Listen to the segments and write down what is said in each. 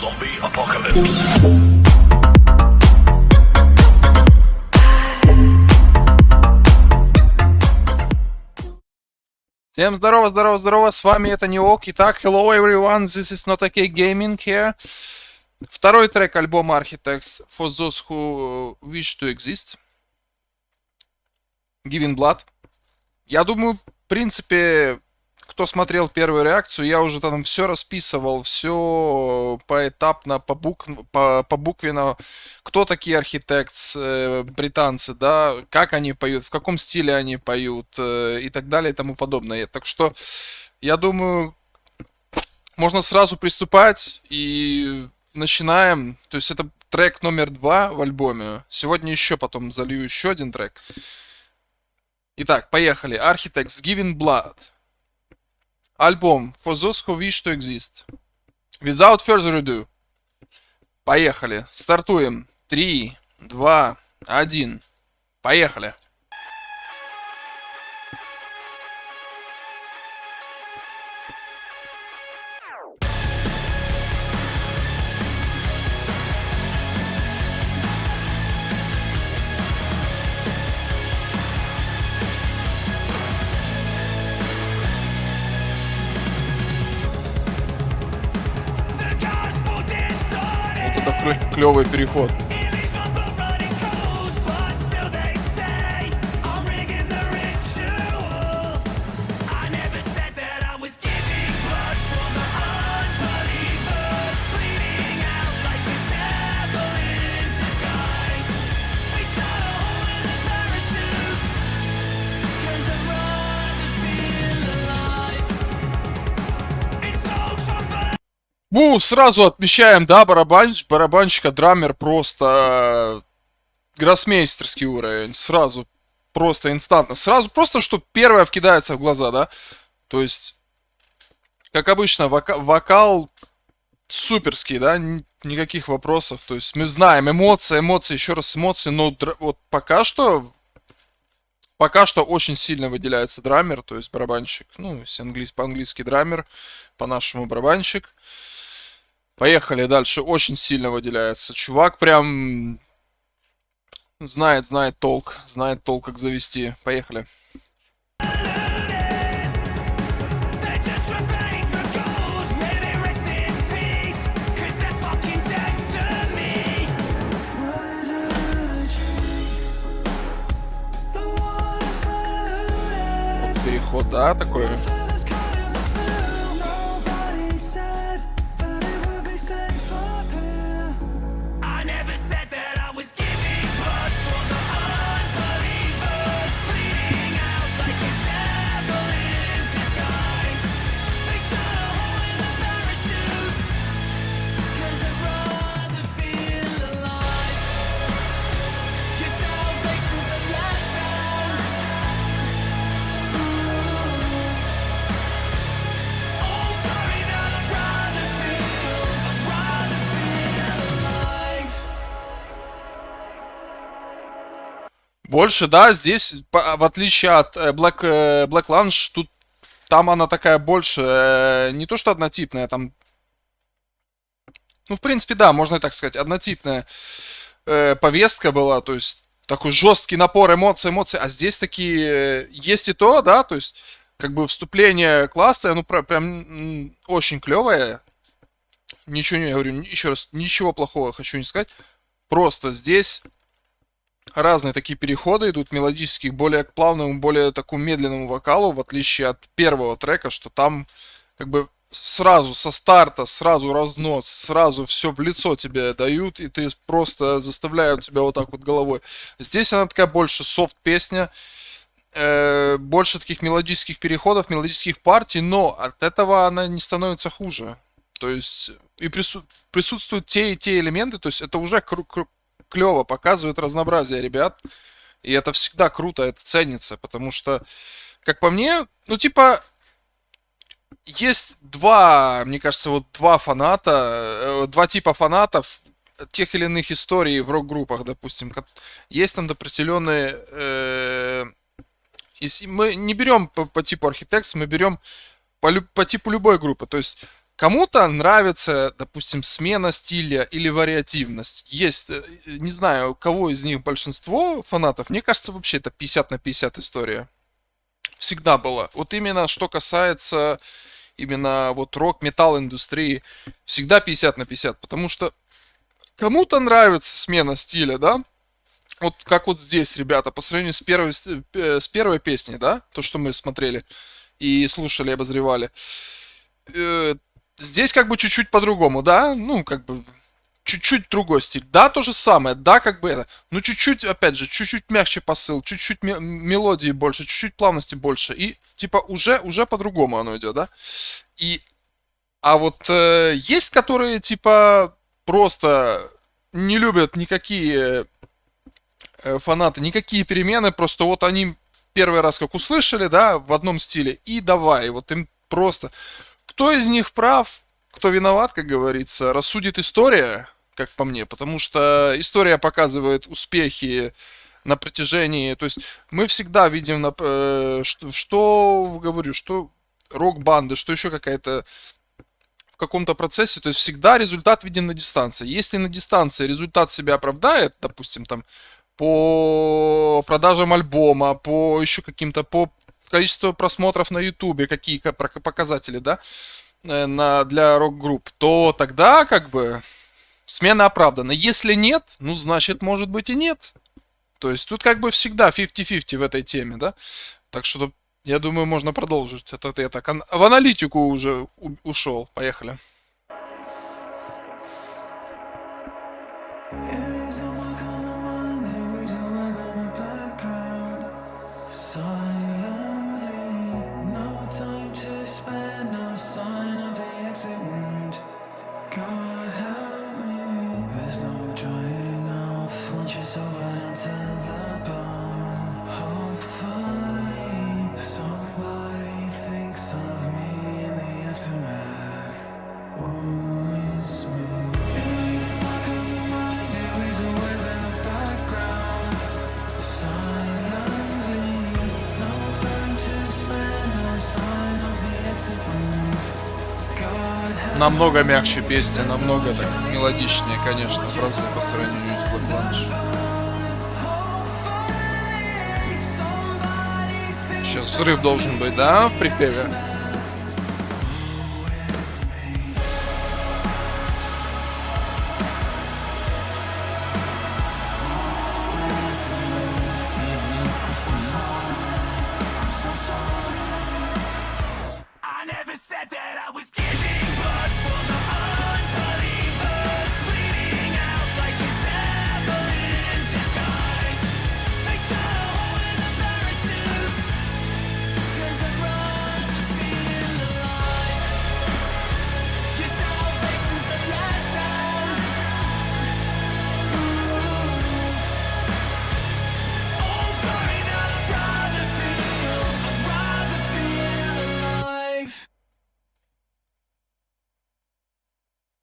Zombie Apocalypse. Всем здорово, здорово, здорово, с вами это Неок. Итак, hello everyone, this is Not Okay Gaming here. Второй трек альбома Architects, For Those Who Wish to Exist. Giving Blood. Я думаю, в принципе, кто смотрел первую реакцию, я уже там все расписывал, все поэтапно, побуквенно. Кто такие Architects, британцы, да, как они поют, в каком стиле они поют и так далее и тому подобное. Так что, я думаю, можно сразу приступать и начинаем. То есть это трек номер 2 в альбоме. Сегодня еще потом залью еще один трек. Итак, поехали. Architects, Giving Blood. Альбом For Those Who Wish to Exist. Without further ado. Поехали. Стартуем. 3, 2, 1. Поехали. Вот это клевый переход. Сразу отмечаем, да, барабанщика, драмер просто гроссмейстерский уровень. Сразу, просто инстантно. Сразу, просто, что первое вкидается в глаза, да. То есть, как обычно, вокал суперский, да, никаких вопросов. То есть, мы знаем, эмоции, еще раз эмоции, но вот пока что очень сильно выделяется драмер, то есть барабанщик. Ну, если по-английски драмер, по-нашему барабанщик. Поехали дальше. Очень сильно выделяется. Чувак прям знает толк, как завести. Поехали. Вот переход, да, такой. Больше, да, здесь, в отличие от Black Lunch, там она такая больше, не то что однотипная, там, ну, в принципе, да, можно и так сказать, однотипная повестка была, то есть такой жесткий напор эмоций, а здесь такие, есть и то, да, то есть, как бы вступление классное, ну, прям очень клевое, ничего не говорю, еще раз, ничего плохого хочу не сказать, просто здесь разные такие переходы идут мелодические, более к плавному, более такому медленному вокалу, в отличие от первого трека, что там как бы сразу со старта, сразу разнос, сразу все в лицо тебе дают, и ты просто заставляют тебя вот так вот головой. Здесь она такая больше софт-песня, больше таких мелодических переходов, мелодических партий, но от этого она не становится хуже. То есть и присутствуют те и те элементы, то есть это уже клево показывает разнообразие ребят. И это всегда круто, это ценится, потому что, как по мне, ну типа, есть мне кажется, вот два типа фанатов тех или иных историй в рок-группах, допустим. Есть там определенные... Если мы не берем по типу Architects, мы берем по типу любой группы. То есть Кому-то нравится, допустим, смена стиля или вариативность. Есть, не знаю, у кого из них большинство фанатов. Мне кажется, вообще это 50 на 50 история. Всегда была. Вот именно что касается именно вот рок-металл индустрии, всегда 50 на 50. Потому что кому-то нравится смена стиля, да? Вот как вот здесь, ребята, по сравнению с первой песней, да? То, что мы смотрели и слушали, обозревали. Э, Здесь как бы чуть-чуть по-другому, да? Ну, как бы чуть-чуть другой стиль. Да, то же самое, да, как бы это. Но чуть-чуть, опять же, чуть-чуть мягче посыл, чуть-чуть мелодии больше, чуть-чуть плавности больше. И типа уже по-другому оно идет, да? И, а вот есть, которые типа просто не любят никакие фанаты, никакие перемены, просто вот они первый раз как услышали, да, в одном стиле, и давай, вот им просто... Кто из них прав, кто виноват, как говорится, рассудит история, как по мне, потому что история показывает успехи на протяжении, то есть мы всегда видим, что говорю, что рок-банды, что еще какая-то в каком-то процессе, то есть всегда результат виден на дистанции. Если на дистанции результат себя оправдает, допустим, там, по продажам альбома, по еще каким-то, по количеству просмотров на ютубе, какие показатели, да, для рок-групп, то тогда как бы смена оправдана. Если нет, ну, значит, может быть и нет. То есть тут как бы всегда 50-50 в этой теме, да. Так что я думаю, можно продолжить. Это я так в аналитику уже ушел. Поехали. Намного мягче песня, намного так мелодичнее, конечно, в разы по сравнению с Black Lunch. Сейчас взрыв должен быть, да, в припеве?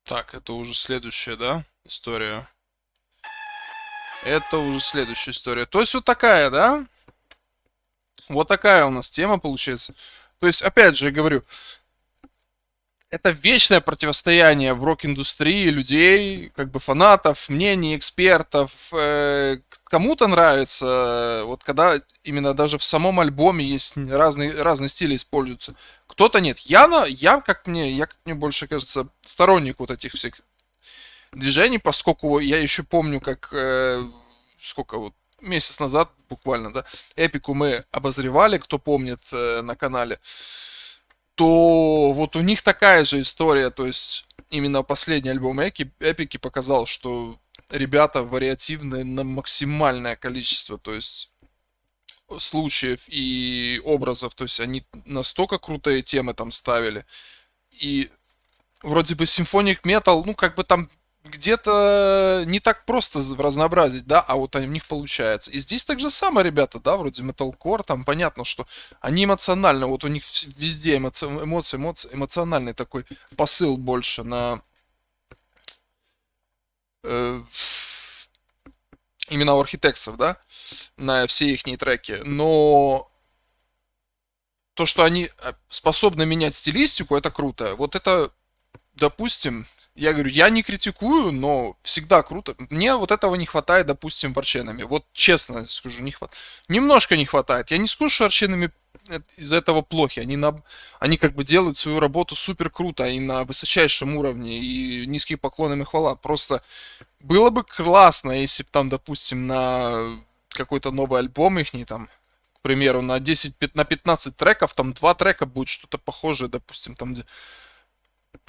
Так, это уже следующая, да, история? Это уже следующая история. То есть вот такая, да? Вот такая у нас тема получается. То есть, опять же, я говорю, это вечное противостояние в рок-индустрии людей, как бы фанатов, мнений, экспертов. Кому-то нравится, вот когда именно даже в самом альбоме есть разные стили используются. Кто-то нет. Как мне больше кажется, сторонник вот этих всех движений, поскольку я еще помню, как сколько вот месяц назад буквально, да, Эпику мы обозревали, кто помнит, на канале, то вот у них такая же история, то есть именно последний альбом Эпики показал, что ребята вариативны на максимальное количество, то есть случаев и образов, то есть они настолько крутые темы там ставили, и вроде бы Symphonic Metal, ну как бы там где-то не так просто разнообразить, да, а вот у них получается. И здесь так же самое, ребята, да, вроде Metalcore, там понятно, что они эмоционально, вот у них везде эмоциональный такой посыл больше на именно у архитектов, да, на все их треки, но то, что они способны менять стилистику, это круто. Вот это допустим, я говорю, я не критикую, но всегда круто. Мне вот этого не хватает, допустим, в Arch Вот честно скажу, не хватает. Немножко не хватает. Я не скажу, что Arch из-за этого плохи. Они как бы делают свою работу супер круто и на высочайшем уровне. И низкие поклоны им и хвала. Просто было бы классно, если бы там, допустим, на какой-то новый альбом их, там, к примеру, на 15 треков, там 2 трека будет что-то похожее, допустим, там, где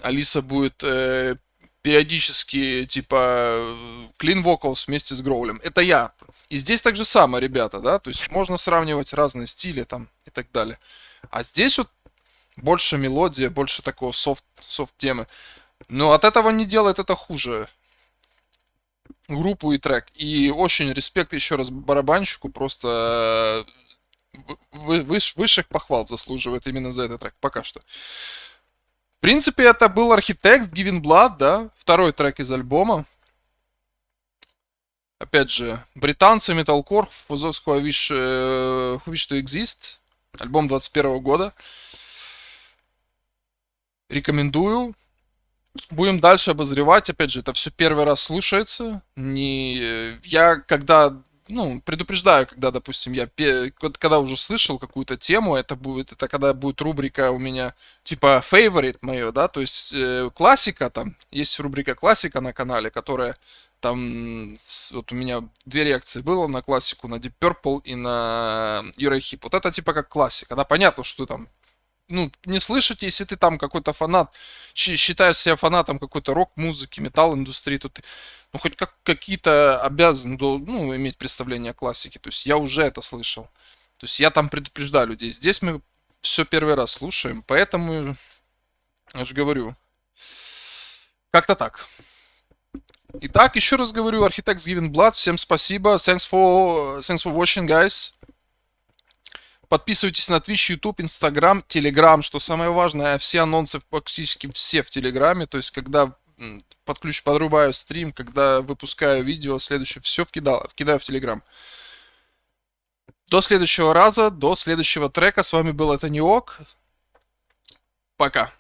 Алиса будет периодически, типа, clean vocals вместе с гроулем. Это я. И здесь так же самое, ребята, да, то есть можно сравнивать разные стили там и так далее. А здесь вот больше мелодия, больше такого софт-темы. Но от этого не делает это хуже группу и трек. И очень респект еще раз барабанщику, просто высших похвал заслуживает именно за этот трек, пока что. В принципе, это был Architect, Giving Blood, да, второй трек из альбома. Опять же, британцы, metalcore, for those who wish to exist. Альбом 21 года. Рекомендую. Будем дальше обозревать. Опять же, это все первый раз слушается. Я когда, предупреждаю, когда, допустим, когда уже слышал какую-то тему, это когда будет рубрика у меня, типа, favorite мое, да, то есть классика там, есть рубрика классика на канале, которая там, вот у меня 2 реакции было на классику, на Deep Purple и на Eurohip. Вот это типа как классика, да, понятно, что там не слышать, если ты там какой-то фанат, считаешь себя фанатом какой-то рок-музыки, металл-индустрии, то ты, хоть какие-то обязан, иметь представление о классике. То есть я уже это слышал. То есть я там предупреждаю людей. Здесь мы все первый раз слушаем, поэтому, я же говорю, как-то так. Итак, еще раз говорю, Architects Giving Blood, всем спасибо, thanks for watching, guys. Подписывайтесь на Twitch, YouTube, Instagram, Telegram, что самое важное, все анонсы практически все в Телеграме, то есть когда подрубаю стрим, когда выпускаю видео, следующее, все вкидаю в Телеграм. До следующего раза, до следующего трека, с вами был Это Не Ок, пока.